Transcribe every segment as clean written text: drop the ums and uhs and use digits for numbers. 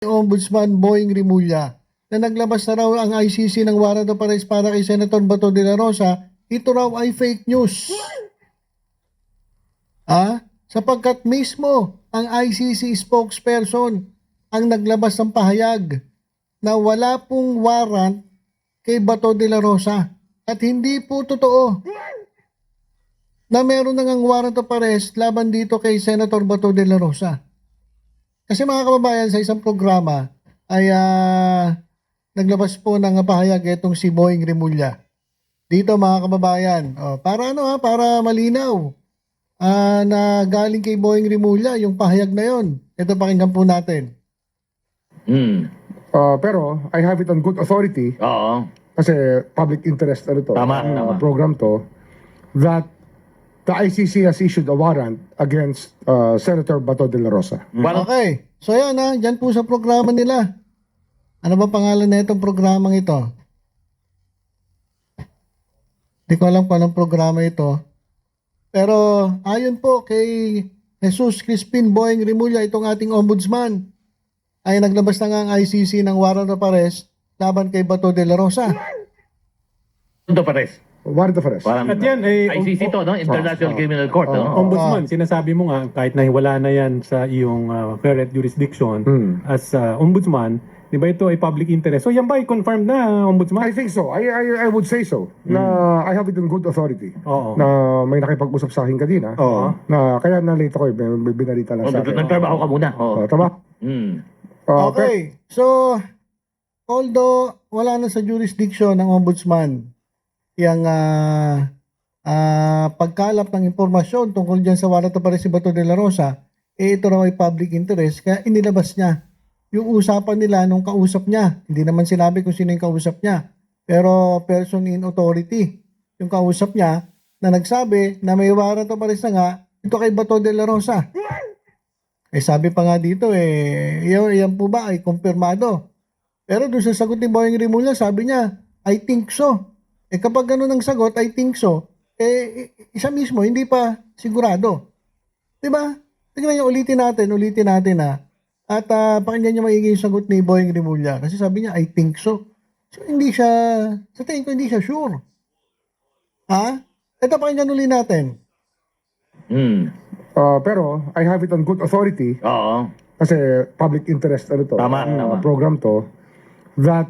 Ombudsman Boying Rimulya na naglabas na raw ang ICC ng warrant of arrest para kay Senator Bato de la Rosa, ito raw ay fake news. Sapagkat mismo ang ICC spokesperson ang naglabas ng pahayag na wala pong warrant kay Bato de la Rosa. At hindi po totoo na meron nang warrant of arrest laban dito kay Senator Bato de la Rosa. Kasi mga kababayan, sa isang programa ay naglabas po ng pahayag itong si Boying Rimulya. Dito mga kababayan, para malinaw na galing kay Boying Rimulya yung pahayag na yon. Ito, pakinggan po natin. Pero I have it on good authority. Oo. Kasi public interest Tama. program to, that the ICC has issued a warrant against Senator Bato de la Rosa. Okay. So yan dyan po sa programa nila. Ano ba pangalan na itong programang ito? Hindi ko alam kung anong programa ito. Pero ayon po kay Jesus Crispin Boying Rimulya, itong ating ombudsman, ay naglabas na nga ang ICC ng warrant of arrest laban kay Bato de la Rosa. Ito pares. Warrant of arrest. Parang At yan, ICC to, no? International Criminal Court, no? Ombudsman, sinasabi mo nga, kahit na wala na yan sa iyong current jurisdiction, as ombudsman, di ba ito ay public interest? So yan ba ay confirmed na, ombudsman? I think so. I would say so. Na I have it on good authority. Oo. Na may nakipag-usap sa akin kanina. Oo. Na kaya na-late ako, may binarita lang sa akin. Nagtrabaho ka muna. Oo. Tama? Okay. So, although wala na sa jurisdiction ng ombudsman yung pagkalap ng impormasyon tungkol dyan sa warrant of arrest si Bato de la Rosa, ito raw ay public interest, kaya inilabas niya yung usapan nila nung kausap niya. Hindi naman sinabi kung sino yung kausap niya, pero person in authority yung kausap niya na nagsabi na may warrant of arrest na nga ito kay Bato de la Rosa. Sabi pa nga dito, yan po ba ay kumpirmado? Pero doon sa sagot ni Boying Rimulya, sabi niya, I think so. Kapag gano'n ang sagot, I think so, isa mismo, hindi pa sigurado. Diba? Tingnan niyo, ulitin natin At pakinggan niyo maigi yung sagot ni Boying Rimulya. Kasi sabi niya, I think so. So, hindi siya, sa tingin ko, hindi siya sure. Ito, pakinggan ulit natin. Pero I have it on good authority. Oo. Kasi public interest Tama. program to, that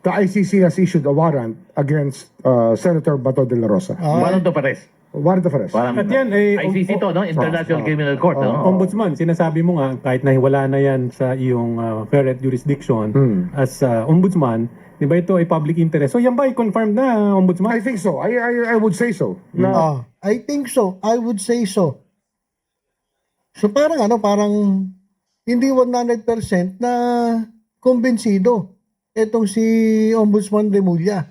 the ICC has issued a warrant against Senator Bato de la Rosa. Parang to pares. Warrant of arrest. Parang At yan, ICC to, no? International Criminal Court, no? Ombudsman, sinasabi mo nga, kahit na wala na yan sa iyong current jurisdiction, as ombudsman, di ba ito ay public interest? So yan ba ay confirmed na, ombudsman? I think so. I would say so. Na I think so. I would say so. So parang hindi 100% na kumbensido itong si Ombudsman Rimulya.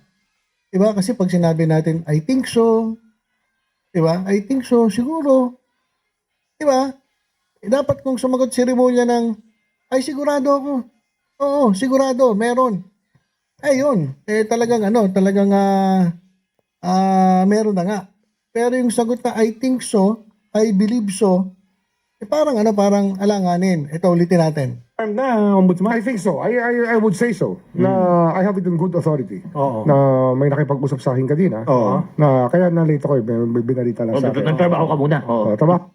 Diba? Kasi pag sinabi natin, I think so, diba? I think so, siguro. Diba? Dapat kung sumagot si Rimulya ng, ay sigurado ako. Oo, sigurado, meron. Ayun, talagang meron na nga. Pero yung sagot na I think so, I believe so, parang alanganin. Ito, ulitin natin. Confirmed na, ombudsman? I think so. I would say so. Na I have it on good authority. Oo. Na may nakipag-usap sa akin kanina. Oo. Na kaya na-late ako, may binarita lang sa akin. Nagtrabaho ka muna. Oo. Tama?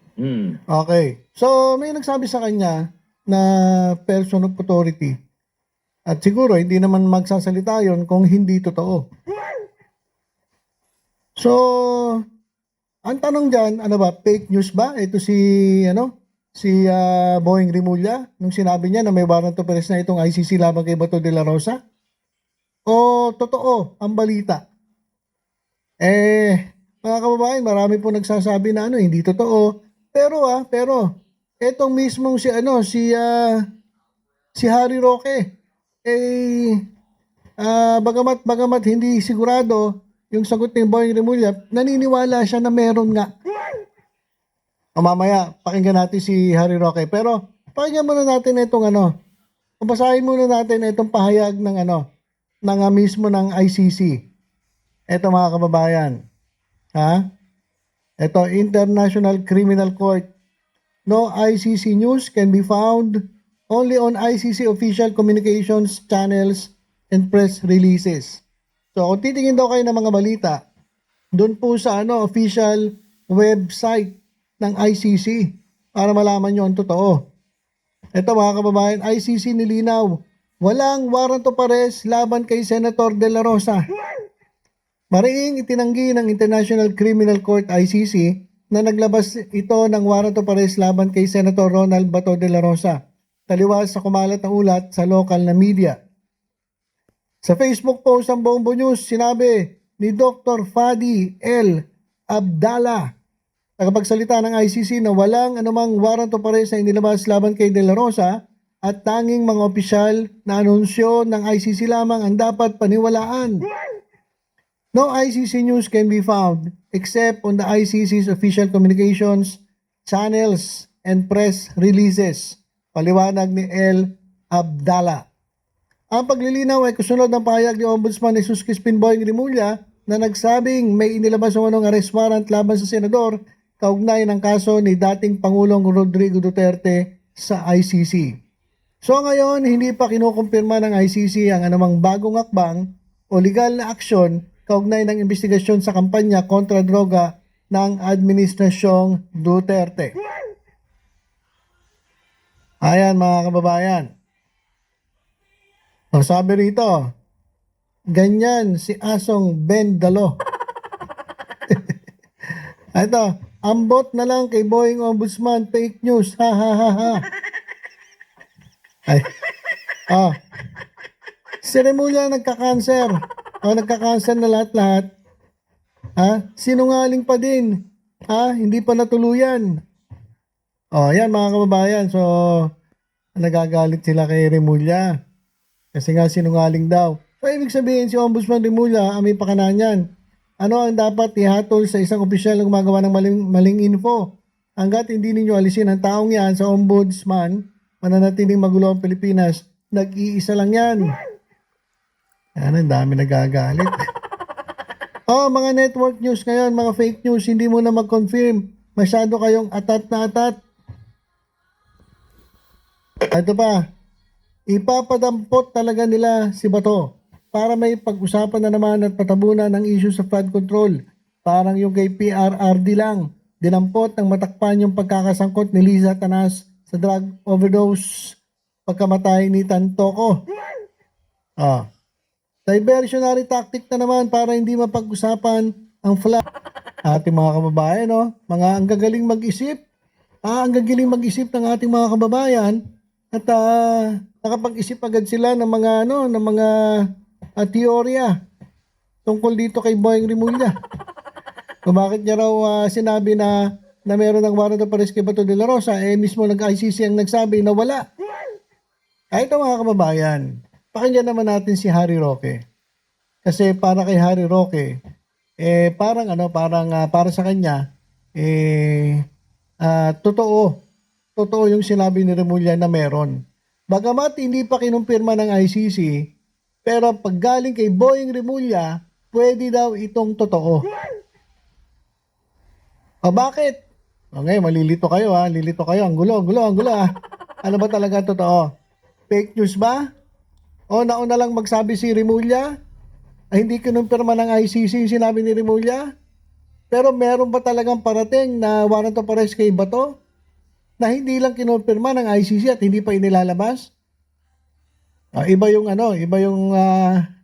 Okay. So, may nagsabi sa kanya na person of authority. At siguro, hindi naman magsasalita yon kung hindi totoo. So, ang tanong dyan, fake news ba? Ito si Boying Rimulya, nung sinabi niya na may warrant of arrest na itong ICC laban kay Bato de la Rosa? O totoo ang balita? Mga kababayan, marami po nagsasabi na hindi totoo. Pero etong mismong si Harry Roque, bagamat hindi sigurado yung sagot ni Boying Rimulya, naniniwala siya na meron nga. Mamaya, pakinggan natin si Harry Roque. Pero, pakinggan muna natin itong basahin muna natin itong pahayag ng mismo ng ICC. Ito mga kababayan. Ito, International Criminal Court. No ICC news can be found only on ICC official communications channels and press releases. So kung titingin daw kayo ng mga balita, doon po sa official website ng ICC para malaman nyo ang totoo. Ito mga kababayan, ICC nilinaw, walang warrant of arrest laban kay Senator De La Rosa. Mariing itinanggi ng International Criminal Court ICC na naglabas ito ng warrant of arrest laban kay Senator Ronald Bato de la Rosa, taliwas sa kumalat na ulat sa lokal na media. Sa Facebook post ng Bombo News, sinabi ni Dr. Fadi L. Abdallah, tagapagsalita ng ICC, na walang anumang warrant of arrest na inilabas laban kay De La Rosa at tanging mga opisyal na anunsyo ng ICC lamang ang dapat paniwalaan. No ICC news can be found except on the ICC's official communications, channels, and press releases. Paliwanag ni L. Abdallah. Ang paglilinaw ay kasunod ng pahayag ni Ombudsman Jesus Crispin Boying Rimulya na nagsabing may inilabas ng arrest warrant laban sa senador kaugnay ng kaso ni dating Pangulong Rodrigo Duterte sa ICC. So ngayon, hindi pa kinukumpirma ng ICC ang anumang bagong hakbang o legal na aksyon kaugnay ng investigasyon sa kampanya kontra droga ng Administrasyong Duterte. Ayan mga kababayan. O, sabi rito, ganyan si Asong Ben Dalo. Ito, ambot na lang kay Boying Ombudsman, fake news, ha ha ha ha. Ay, si Remulla nagka-cancer. Nagka-cancer na lahat-lahat. Sinungaling pa din. Hindi pa natuluyan. Yan mga kababayan. So, nagagalit sila kay Remulla. Kasi nga sinungaling daw. So, ibig sabihin si Ombudsman Remulla, may pakananan. Ano ang dapat ihatol sa isang opisyal na gumagawa ng maling info? Hanggat hindi ninyo alisin ang taong yan sa Ombudsman, mananatiling magulo ang Pilipinas, nag-iisa lang yan. Yan, ang dami nagagalit. Mga network news ngayon, mga fake news, hindi mo na mag-confirm. Masyado kayong atat na atat. Ito pa, ipapadampot talaga nila si Bato para may pag-usapan na naman at patabunan ng issue sa flood control. Parang yung kay PRRD lang. Dinampot ng matakpan yung pagkakasangkot ni Liza Tanas sa drug overdose pagkamatay ni Tantoco. Diversionary tactic na naman para hindi mapag-usapan ang flood. Ating mga kababayan, ang gagaling mag-isip. Ang gagaling mag-isip ng ating mga kababayan at nakapag-isip agad sila ng mga teorya tungkol dito kay Boying Rimulya. Kung bakit niya raw sinabi na meron ng warrant of arrest kay Bato de la Rosa, mismo nag-ICC ang nagsabi na wala. Ito mga kababayan, pakinggan naman natin si Harry Roque. Kasi para kay Harry Roque, parang para sa kanya, totoo yung sinabi ni Remulla na meron. Bagamat hindi pa kinumpirma ng ICC, pero pag galing kay Boying Rimulya, pwede daw itong totoo. Bakit? Okay, malilito kayo lilito kayo. Ang gulo. Ano ba talaga totoo? Fake news ba? Nauna lang magsabi si Rimulya? Hindi kinumpirma ng ICC yung sinabi ni Rimulya? Pero meron ba talagang parating na warrant of arrest kay Bato? Na hindi lang kinumpirma ng ICC at hindi pa inilalabas? Iba yung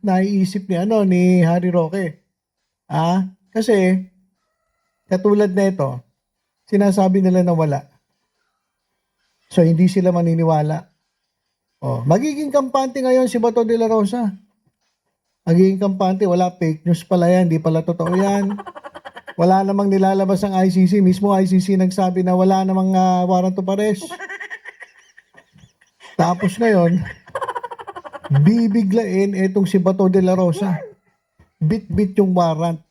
naiisip ni Harry Roque. Kasi katulad nito, sinasabi nila na wala. So hindi sila maniniwala. Magiging kampante ngayon si Bato de la Rosa. Magiging kampante, wala, fake news pala yan, di pala totoo yan. Wala namang nilalabas ang ICC. Mismo ICC nagsabi na wala namang warrant of arrest. Tapos ngayon, bibiglain itong si Bato de la Rosa. Bit-bit yung warrant.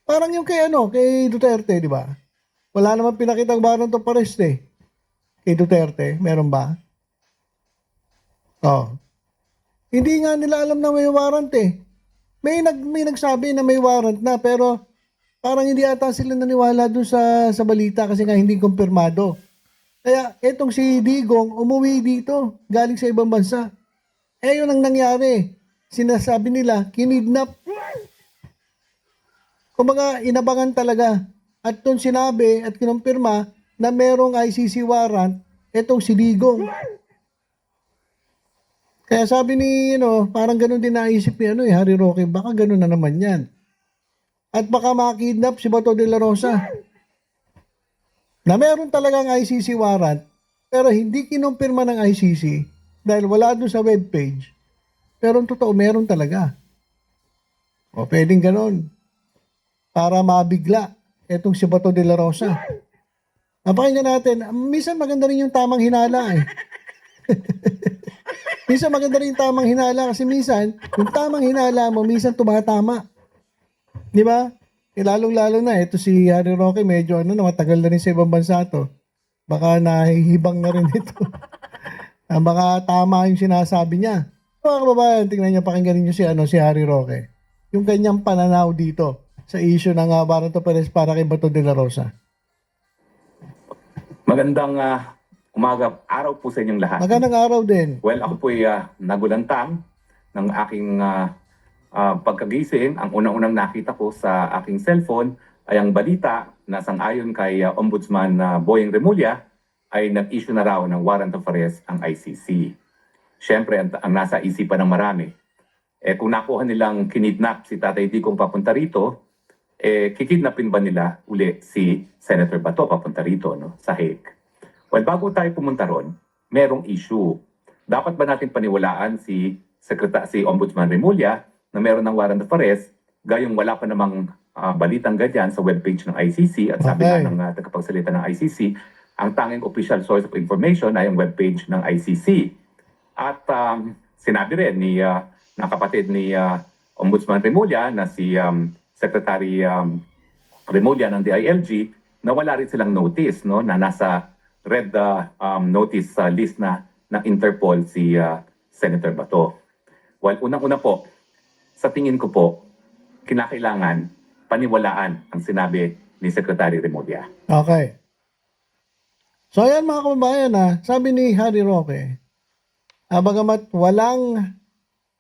Parang yung kay Duterte, di ba? Wala namang pinakitang warrant of arrest Kay Duterte, meron ba? Hindi nga nila alam na may warrant May nagsabi na may warrant na, pero parang hindi ata sila naniwala dun sa balita kasi nga hindi kumpirmado. Kaya etong si Digong umuwi dito, galing sa ibang bansa. Yun ang nangyari. Sinasabi nila, kinidnap. Kumbaga, inabangan talaga. At doon sinabi at kinumpirma na merong ICC warrant etong si Digong. Kaya sabi ni, parang ganun din naisip ni Harry Roque, baka ganun na naman yan. At baka makidnap si Bato de la Rosa. Na meron talagang ICC warrant, pero hindi kinumpirma ng ICC dahil wala doon sa webpage. Pero ang totoo, meron talaga. O pwedeng ganun. Para mabigla etong si Bato de la Rosa. Napakinggan natin, minsan maganda rin yung tamang hinala eh. Minsan maganda rin yung tamang hinala kasi minsan, yung tamang hinala mo, minsan tumatama. Di ba? Lalong-lalo na, ito si Harry Roque, medyo matagal na rin sa ibang bansa to. Baka nahihibang na rin ito. Baka tama yung sinasabi niya. Mga kababayan, tingnan niyo, pakinggan niyo si Harry Roque. Yung kanyang pananaw dito sa issue ng Warrant of Arrest para kay Bato de la Rosa. Magandang umaga, araw po sa inyong lahat. Magandang araw din. Well, ako po'y nagulantang ng aking pagkagising. Ang unang-unang nakita ko sa aking cellphone ay ang balita na sang-ayon kay Ombudsman Boyeng Remulla ay nag-issue na raw ng warrant of arrest ang ICC. Siyempre, ang nasa isipan ng marami, kung nakuha nilang kinidnap si Tatay Digong papunta rito, kikidnapin ba nila uli si Senator Bato papunta rito, sa Hague? Well, bago tayo pumunta ron, merong issue. Dapat ba natin paniwalaan si Ombudsman Remulla na meron ng warrant of arrest, gayong wala pa namang balitang ganyan sa webpage ng ICC at sabi nga ng tagapagsalita ng ICC, ang tanging official source of information ay ang webpage ng ICC. At sinabi rin ng kapatid ni Ombudsman Remulla na si Secretary Remulla ng DILG na wala rin silang notice na nasa red notice list na ng Interpol si Senator Bato. Well, unang-una po, sa tingin ko po, kinakailangan paniwalaan ang sinabi ni Secretary Remulla. Okay. So ayan mga kababayan, sabi ni Harry Roque, bagamat walang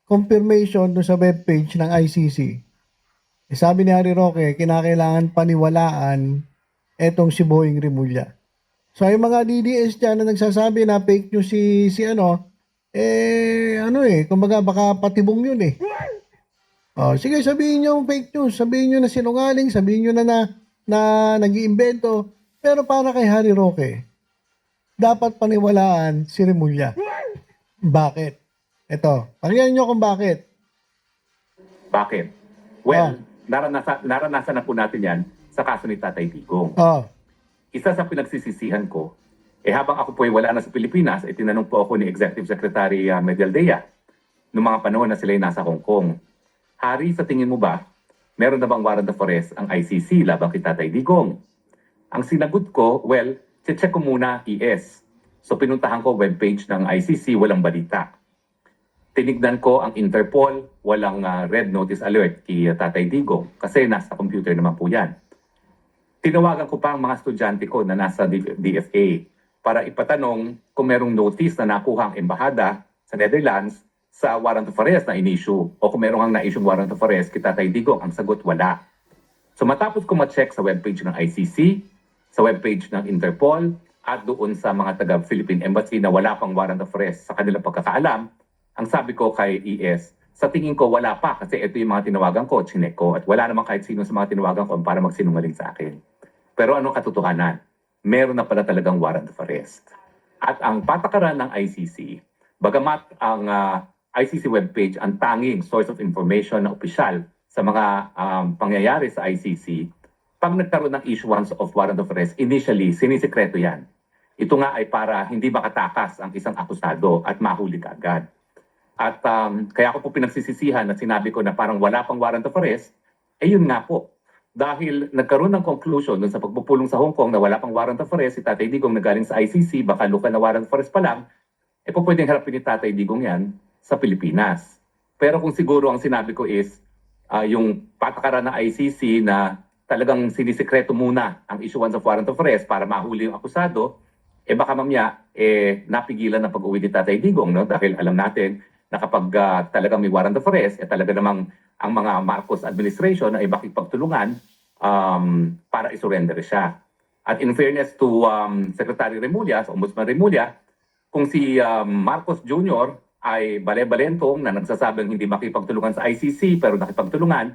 confirmation doon sa webpage ng ICC, sabi ni Harry Roque, kinakailangan paniwalaan etong si Boyeng Remulla. So yung mga DDS dyan na nagsasabi na fake news kumbaga baka patibong yun eh. Sige, sabihin nyo fake news, sabihin nyo na sinungaling, sabihin nyo na nag-iimbento. Pero para kay Harry Roque, dapat paniwalaan si Remulla. Bakit? Ito, pakinggan nyo kung bakit. Bakit? Well, naranasan na po natin yan sa kaso ni Tatay Digong. Isa sa pinagsisisihan ko, habang ako po ay wala na sa Pilipinas, tinanong po ako ni Executive Secretary Medialdea noong mga panahon na sila ay nasa Hong Kong. Hari, sa tingin mo ba, meron na bang warrant of arrest ang ICC laban kay Tatay Digong? Ang sinagot ko, well, check ko muna ES. So pinuntahan ko webpage ng ICC, walang balita. Tinignan ko ang Interpol, walang red notice alert kay Tatay Digong kasi nasa computer naman po yan. Tinawagan ko pa ang mga estudyante ko na nasa DFA para ipatanong kung merong notice na nakuha ang embahada sa Netherlands sa warrant of arrest na in-issue o kung merong na-issue warrant of arrest kay Tatay Digong. Ang sagot, wala. So matapos ko ma-check sa webpage ng ICC, sa webpage ng Interpol at doon sa mga taga-Philippine Embassy na wala pang warrant of arrest sa kanilang pagkakaalam, ang sabi ko kay ES, sa tingin ko wala pa kasi ito yung mga tinawagan ko, chinek ko at wala namang kahit sino sa mga tinawagan ko para magsinungaling sa akin. Pero anong katotohanan? Meron na pala talagang warrant of arrest. At ang patakaran ng ICC, bagamat ang ICC webpage ang tanging source of information na opisyal sa mga pangyayari sa ICC, pag nagkaroon ng issuance of warrant of arrest, initially, sinisikreto yan. Ito nga ay para hindi makatakas ang isang akusado at mahuli kaagad. At kaya ako po pinagsisisihan na sinabi ko na parang wala pang warrant of arrest, yun nga po. Dahil nagkaroon ng conclusion dun sa pagpupulong sa Hong Kong na wala pang warrant of arrest, si Tatay Digong na galing sa ICC, baka lokal na warrant of arrest pa lang, po pwedeng harapin ni Tatay Digong yan sa Pilipinas. Pero kung siguro ang sinabi ko is, yung patakaran ng ICC na talagang sinisikreto muna ang issuance of warrant of arrest para mahuli yung akusado, baka mamaya, napigilan na pag-uwi ni Tatay Digong, no? Dahil alam natin na kapag talagang may warrant of arrest, talaga namang ang mga Marcos administration ay makipagtulungan para isurrender siya. At in fairness to Secretary Remulla, Ombudsman Remulla, kung si Marcos Jr. ay bale-balentong na nagsasabing hindi makipagtulungan sa ICC pero nakipagtulungan,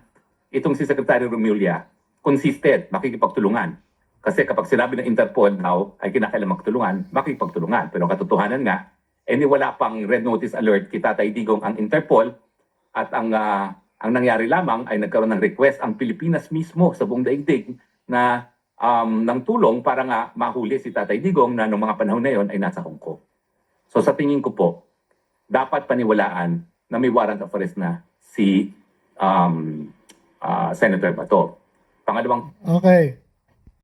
itong si Secretary Remulla, consistent, makikipagtulungan. Kasi kapag sinabi ng Interpol now ay kinakailangan magtulungan, makikipagtulungan. Pero katotohanan nga, wala pang red notice alert kay Tatay Digong ang Interpol at ang nangyari lamang ay nagkaroon ng request ang Pilipinas mismo sa buong daigdig na ng tulong para nga mahuli si Tatay Digong na noong mga panahon na yon ay nasa Hong Kong. So sa tingin ko po, dapat paniwalaan na may warrant of arrest na si Senator Bato. Pangalawang Okay.